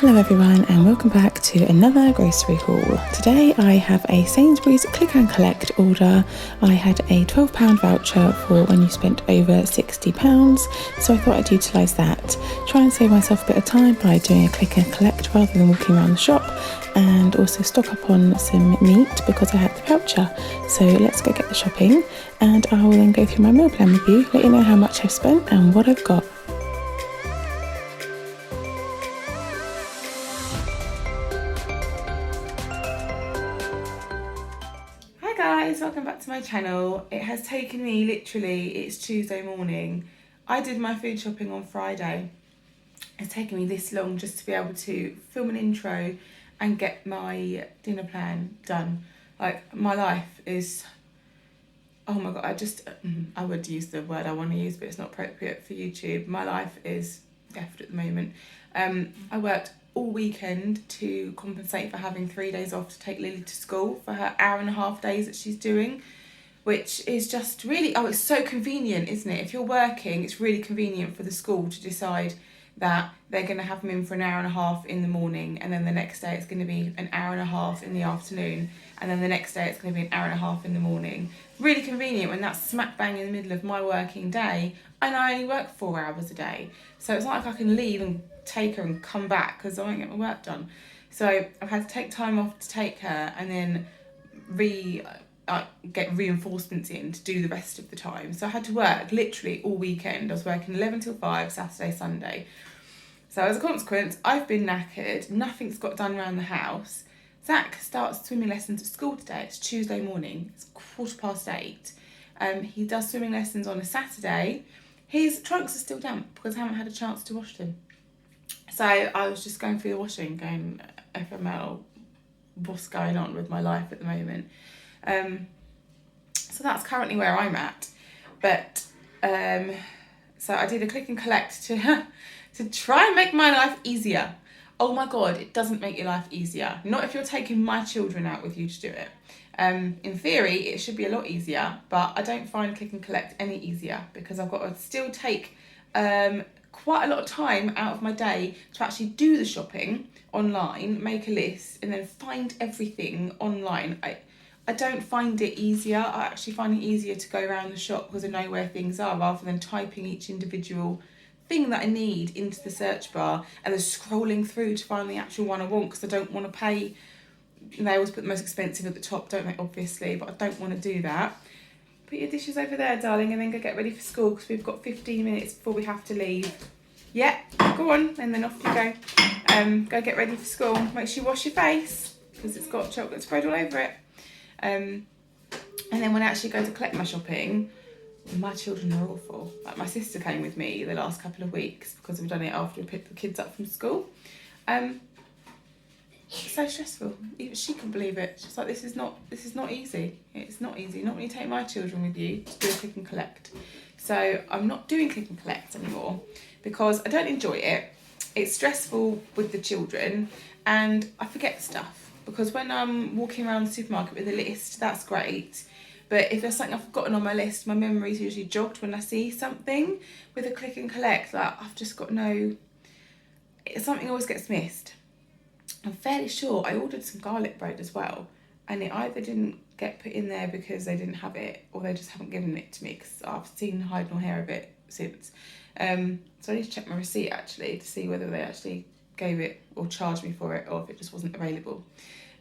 Hello everyone and welcome back to another grocery haul. Today I have a Sainsbury's click and collect order. I had a £12 voucher for when you spent over £60, so I thought I'd utilise that. Try and save myself a bit of time by doing a click and collect rather than walking around the shop, and also stock up on some meat because I had the voucher. So let's go get the shopping and I will then go through my meal plan with you, let you know how much I've spent and what I've got. Guys, welcome back to my channel. It has taken me it's Tuesday morning. I did my food shopping on Friday. It's taken me this long just to be able to film an intro and get my dinner plan done. Like, my life is, oh my god, I would use the word I want to use, but it's not appropriate for YouTube. My life is effed at the moment. I worked all weekend to compensate for having 3 days off to take Lily to school for her hour-and-a-half days that she's doing, which is just really, it's so convenient, isn't it? If you're working, it's really convenient for the school to decide that they're going to have them in for an hour and a half in the morning, and then the next day it's going to be an hour and a half in the afternoon, and then the next day it's going to be an hour and a half in the morning. Really convenient when that's smack bang in the middle of my working day, and I only work 4 hours a day. So it's not like I can leave and take her and come back because I won't get my work done. So I've had to take time off to take her and then get reinforcements in to do the rest of the time. So I had to work literally all weekend. I was working 11 till 5, Saturday, Sunday. So as a consequence, I've been knackered. Nothing's got done around the house. Zach starts swimming lessons at school today. It's Tuesday morning. It's 8:15. He does swimming lessons on a Saturday. His trunks are still damp because I haven't had a chance to wash them. So I was just going through the washing, going, FML, what's going on with my life at the moment? So that's currently where I'm at. But so I did a click and collect to try and make my life easier. Oh my god, it doesn't make your life easier. Not if you're taking my children out with you to do it. In theory, it should be a lot easier, but I don't find click and collect any easier because I've got to still take quite a lot of time out of my day to actually do the shopping online, make a list, and then find everything online. I don't find it easier. I actually find it easier to go around the shop because I know where things are rather than typing each individual thing that I need into the search bar and then scrolling through to find the actual one I want because I don't want to pay. They always put the most expensive at the top, don't they, obviously, but I don't want to do that. Put your dishes over there, darling, and then go get ready for school because we've got 15 minutes before we have to leave. Yeah, go on, and then off you go. Go get ready for school. Make sure you wash your face because it's got chocolate spread all over it. And then when I actually go to collect my shopping, my children are awful. Like, my sister came with me the last couple of weeks because we've done it after we picked the kids up from school. It's so stressful. Even she couldn't believe it. She's like, this is not easy. It's not easy. Not when you take my children with you to do a click and collect. So I'm not doing click and collect anymore because I don't enjoy it. It's stressful with the children and I forget stuff because when I'm walking around the supermarket with a list, that's great. But if there's something I've forgotten on my list, my memory's usually jogged when I see something. With a click and collect, like, I've just got something always gets missed. I'm fairly sure I ordered some garlic bread as well, and it either didn't get put in there because they didn't have it, or they just haven't given it to me because I've seen hide nor hair of it since. So I need to check my receipt actually to see whether they actually gave it or charged me for it, or if it just wasn't available.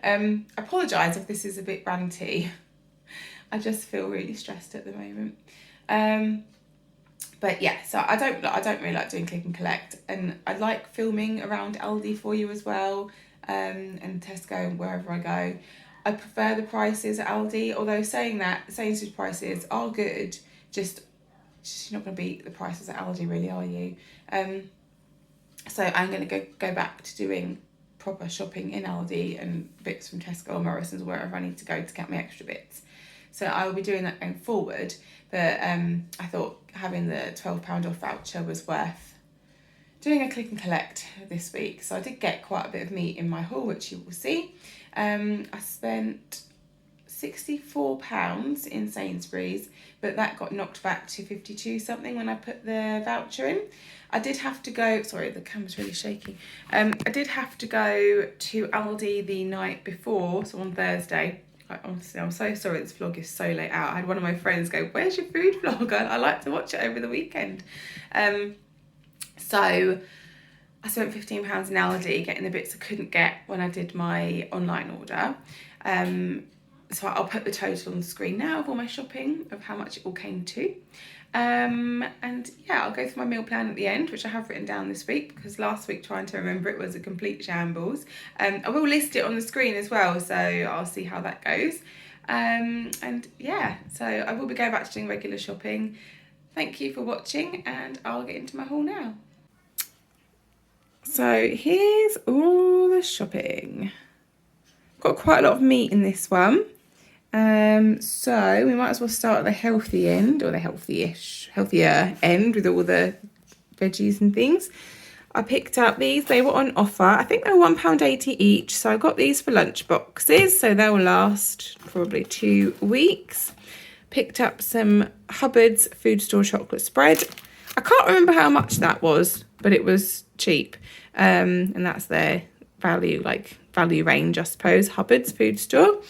I apologise if this is a bit ranty. I just feel really stressed at the moment. But yeah, so I don't really like doing click and collect, and I like filming around Aldi for you as well, and Tesco and wherever I go. I prefer the prices at Aldi, although saying that, Sainsbury's prices are good, just you're not going to beat the prices at Aldi really, are you? So I'm going to go back to doing proper shopping in Aldi and bits from Tesco or Morrison's or wherever I need to go to get my extra bits. So I will be doing that going forward, but I thought having the £12 off voucher was worth doing a click and collect this week. So I did get quite a bit of meat in my haul, which you will see. I spent £64 in Sainsbury's, but that got knocked back to 52 something when I put the voucher in. I did have to go, sorry, the camera's really shaky. I did have to go to Aldi the night before, so on Thursday. Honestly, I'm so sorry this vlog is so late out. I had one of my friends go, where's your food vlog? I like to watch it over the weekend. So I spent £15 in Aldi getting the bits I couldn't get when I did my online order. So I'll put the total on the screen now of all my shopping, of how much it all came to. And yeah, I'll go through my meal plan at the end, which I have written down this week, because last week trying to remember it was a complete shambles. I will list it on the screen as well, so I'll see how that goes. And yeah, so I will be going back to doing regular shopping. Thank you for watching, and I'll get into my haul now. So here's all the shopping. Got quite a lot of meat in this one. So we might as well start at the healthy end, or the healthier end, with all the veggies and things. I picked up these, they were on offer. I think they were £1.80 each. So I got these for lunch boxes, so they'll last probably 2 weeks. Picked up some Hubbard's food store chocolate spread. I can't remember how much that was, but it was cheap. And that's their value range, I suppose, Hubbard's food store.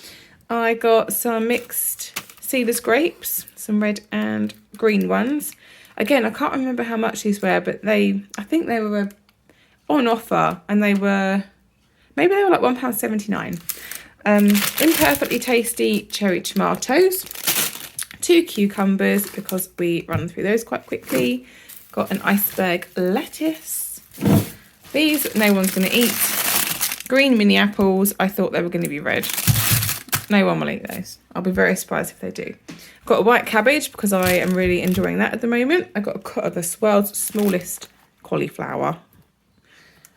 I got some mixed seedless grapes, some red and green ones. Again, I can't remember how much these were, but I think they were on offer, and maybe they were like £1.79. Imperfectly tasty cherry tomatoes, 2 cucumbers, because we run through those quite quickly. Got an iceberg lettuce. These no one's going to eat. Green mini apples. I thought they were going to be red. No one will eat those. I'll be very surprised if they do. Got a white cabbage, because I am really enjoying that at the moment. I got a cut of the world's smallest cauliflower.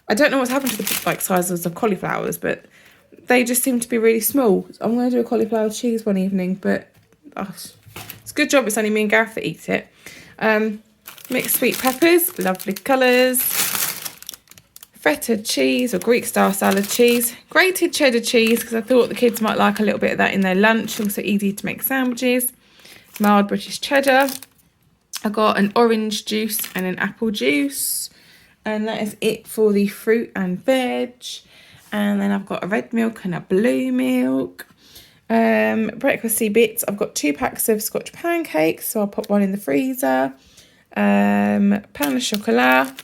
I don't know what's happened to the sizes of cauliflowers, but they just seem to be really small. So I'm going to do a cauliflower cheese one evening, but it's a good job it's only me and Gareth that eat it. Mixed sweet peppers, lovely colours. Feta cheese, or Greek style salad cheese. Grated cheddar cheese, because I thought the kids might like a little bit of that in their lunch. Also easy to make sandwiches. Mild British cheddar. I got an orange juice and an apple juice. And that is it for the fruit and veg. And then I've got a red milk and a blue milk. Breakfasty bits. I've got 2 packs of Scotch pancakes, so I'll pop one in the freezer. Pain au chocolat.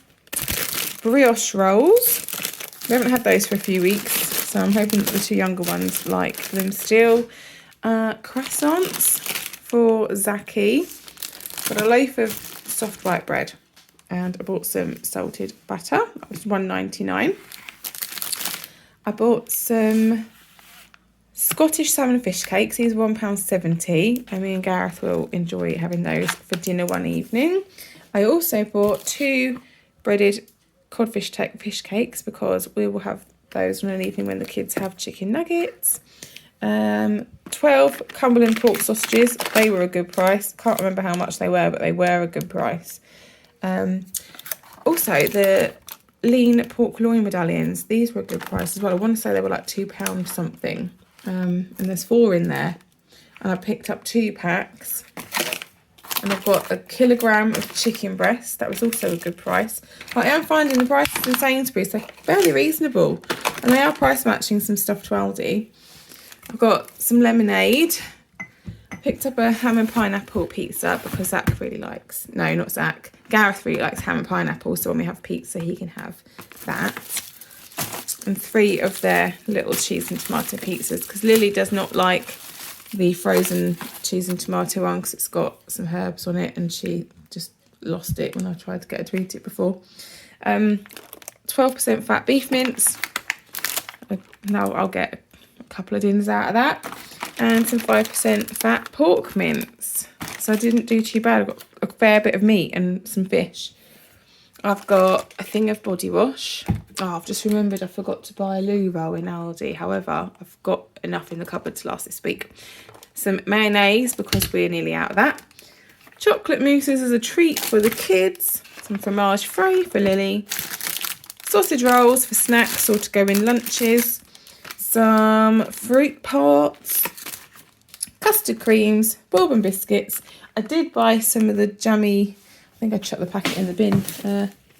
Brioche rolls. We haven't had those for a few weeks, so I'm hoping that the 2 younger ones like them still. Croissants for Zaki. Got a loaf of soft white bread, and I bought some salted butter. That was £1.99. I bought some Scottish salmon fish cakes. These are £1.70, and me and Gareth will enjoy having those for dinner one evening. I also bought 2 breaded codfish fish cakes, because we will have those on an evening when the kids have chicken nuggets. 12 Cumberland pork sausages. They were a good price. Can't remember how much they were, but they were a good price. Also, the lean pork loin medallions. These were a good price as well. I want to say they were like £2 something. And there's 4 in there. And I picked up 2 packs. And I've got a kilogram of chicken breast. That was also a good price. I am finding the prices in Sainsbury's, they're fairly reasonable. And they are price matching some stuff to Aldi. I've got some lemonade. Picked up a ham and pineapple pizza, because Zach really likes... No, not Zach. Gareth really likes ham and pineapple. So when we have pizza, he can have that. And 3 of their little cheese and tomato pizzas, because Lily does not like the frozen cheese and tomato one, because it's got some herbs on it, and she just lost it when I tried to get her to eat it before. 12% fat beef mince. Now I'll get a couple of dinners out of that. And some 5% fat pork mince. So I didn't do too bad. I've got a fair bit of meat and some fish. I've got a thing of body wash. Oh, I've just remembered I forgot to buy a loo roll in Aldi. However, I've got enough in the cupboard to last this week. Some mayonnaise, because we're nearly out of that. Chocolate mousses as a treat for the kids. Some fromage frais for Lily. Sausage rolls for snacks or to go in lunches. Some fruit pots. custard creams, bourbon biscuits. I did buy some of the jammy, I think I chucked the packet in the bin.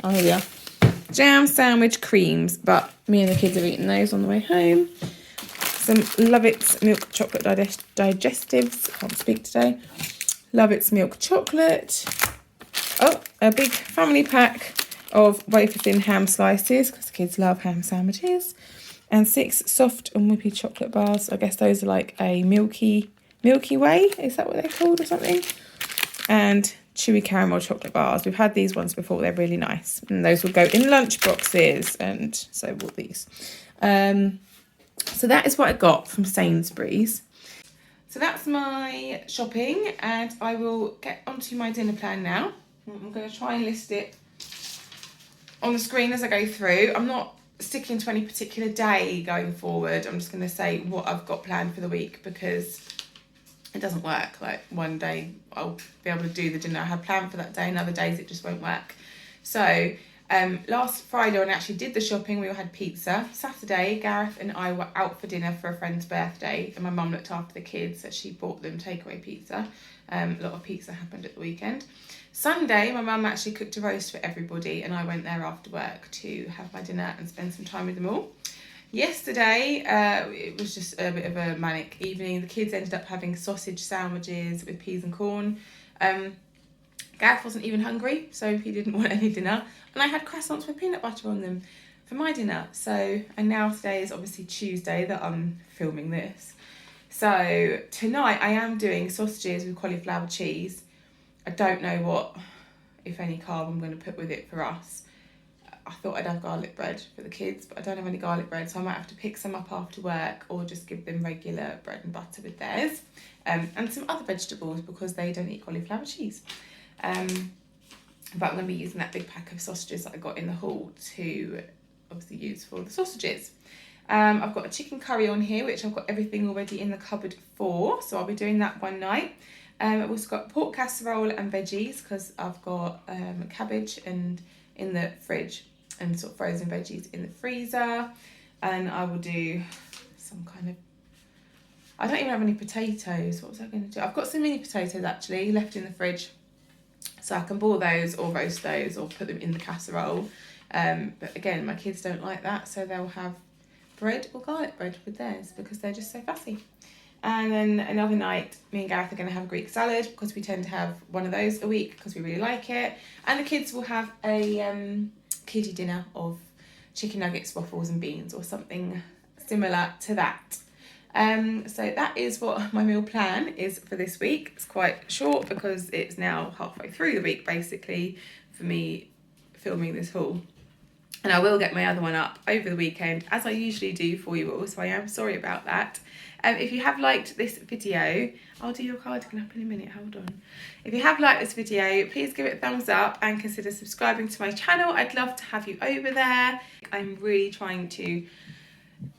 Oh, here we are. Jam sandwich creams, but me and the kids have eaten those on the way home. Some LiQWYD milk chocolate digestives. Can't speak today. LiQWYD milk chocolate. Oh, a big family pack of wafer thin ham slices, because the kids love ham sandwiches. And 6 soft and whippy chocolate bars. I guess those are like a Milky Way. Is that what they're called or something? And chewy caramel chocolate bars. We've had these ones before. They're really nice. And those will go in lunch boxes. And so will these. So that is what I got from Sainsbury's. So that's my shopping. And I will get onto my dinner plan now. I'm going to try and list it on the screen as I go through. I'm not sticking to any particular day going forward. I'm just going to say what I've got planned for the week, because it doesn't work. Like, one day I'll be able to do the dinner I had planned for that day, and other days it just won't work. So last Friday when I actually did the shopping, we all had pizza. Saturday, Gareth and I were out for dinner for a friend's birthday, and my mum looked after the kids, so she bought them takeaway pizza. A lot of pizza happened at the weekend. Sunday, my mum actually cooked a roast for everybody, and I went there after work to have my dinner and spend some time with them all. Yesterday, it was just a bit of a manic evening. The kids ended up having sausage sandwiches with peas and corn. Gareth wasn't even hungry, so he didn't want any dinner. And I had croissants with peanut butter on them for my dinner. So, and now today is obviously Tuesday that I'm filming this. So tonight I am doing sausages with cauliflower cheese. I don't know what, if any, carb I'm going to put with it for us. I thought I'd have garlic bread for the kids, but I don't have any garlic bread, so I might have to pick some up after work or just give them regular bread and butter with theirs. And some other vegetables, because they don't eat cauliflower cheese. But I'm going to be using that big pack of sausages that I got in the haul to obviously use for the sausages. I've got a chicken curry on here, which I've got everything already in the cupboard for, so I'll be doing that one night. I've also got pork casserole and veggies, because I've got cabbage and in the fridge and sort of frozen veggies in the freezer. And I will do some kind of, I don't even have any potatoes. What was I going to do? I've got some mini potatoes actually left in the fridge, so I can boil those or roast those or put them in the casserole. But again, my kids don't like that, so they'll have bread or garlic bread with theirs, because they're just so fussy. And then another night, me and Gareth are going to have a Greek salad, because we tend to have one of those a week because we really like it. And the kids will have a kiddie dinner of chicken nuggets, waffles and beans, or something similar to that. So that is what my meal plan is for this week. It's quite short because it's now halfway through the week, basically, for me filming this haul. And I will get my other one up over the weekend, as I usually do for you all, so I am sorry about that. If you have liked this video, I'll do your cardigan up in a minute, hold on. If you have liked this video, please give it a thumbs up and consider subscribing to my channel. I'd love to have you over there. I'm really trying to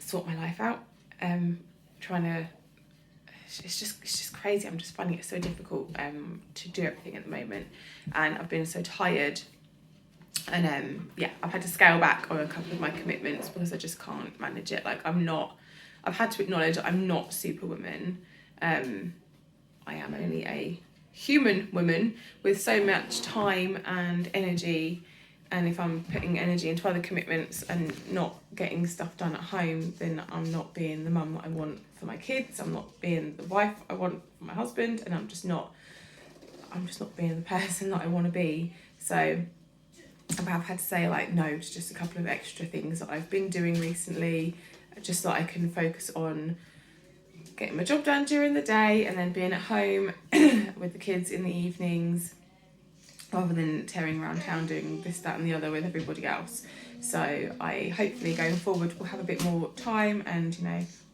sort my life out. It's just crazy. I'm just finding it so difficult to do everything at the moment. And I've been so tired. And yeah, I've had to scale back on a couple of my commitments because I just can't manage it. Like, I've had to acknowledge that I'm not Superwoman. I am only a human woman with so much time and energy. And if I'm putting energy into other commitments and not getting stuff done at home, then I'm not being the mum that I want for my kids. I'm not being the wife I want for my husband, and I'm just not being the person that I want to be. So I've had to say no to just a couple of extra things that I've been doing recently, just so I can focus on getting my job done during the day and then being at home with the kids in the evenings, rather than tearing around town doing this, that and the other with everybody else. So I hopefully going forward will have a bit more time and,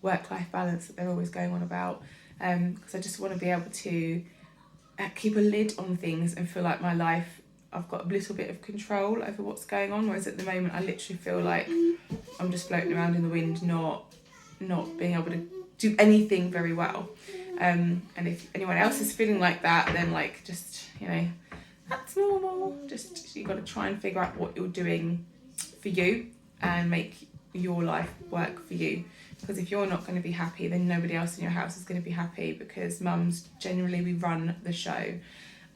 work-life balance that they're always going on about, because I just want to be able to keep a lid on things and feel like my life, I've got a little bit of control over what's going on, whereas at the moment I literally feel like I'm just floating around in the wind, not being able to do anything very well. And if anyone else is feeling like that, then that's normal. Just you got to try and figure out what you're doing for you and make your life work for you. Because if you're not going to be happy, then nobody else in your house is going to be happy, because mums, generally we run the show.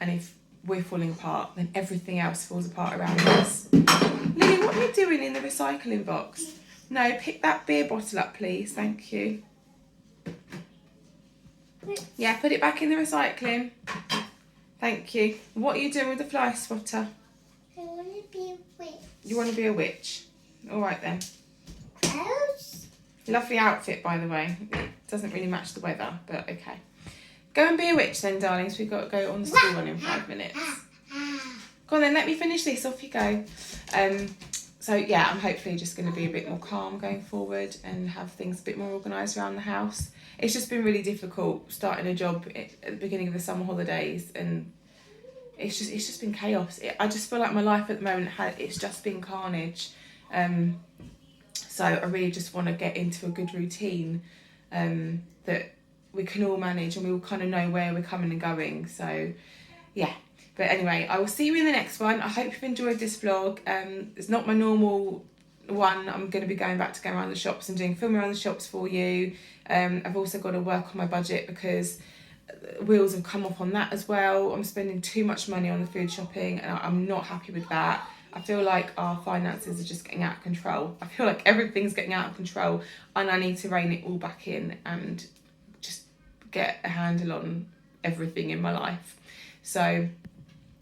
And if we're falling apart, then everything else falls apart around us. Lily, what are you doing in the recycling box? No, pick that beer bottle up, please. Thank you. Yeah, put it back in the recycling. Thank you. What are you doing with the fly swatter? I want to be a witch. You want to be a witch? All right then. Else? Lovely outfit, by the way. It doesn't really match the weather, but okay. Go and be a witch then, darling, so we've got to go on the school run in 5 minutes. Go on then, let me finish this. Off you go. So yeah, I'm hopefully just going to be a bit more calm going forward and have things a bit more organised around the house. It's just been really difficult starting a job at the beginning of the summer holidays, and it's just been chaos. I just feel like my life at the moment it's just been carnage. So I really just want to get into a good routine that we can all manage, and we all kind of know where we're coming and going. So yeah. But anyway, I will see you in the next one. I hope you've enjoyed this vlog. It's not my normal one. I'm going to be going back to going around the shops and doing film around the shops for you. I've also got to work on my budget, because wheels have come off on that as well. I'm spending too much money on the food shopping, and I'm not happy with that. I feel like our finances are just getting out of control. I feel like everything's getting out of control, and I need to rein it all back in and just get a handle on everything in my life. So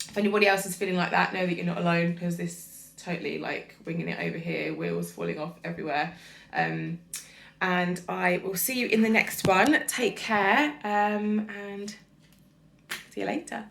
if anybody else is feeling like that, know that you're not alone, because this is totally like winging it over here, wheels falling off everywhere. And I will see you in the next one. Take care, and see you later.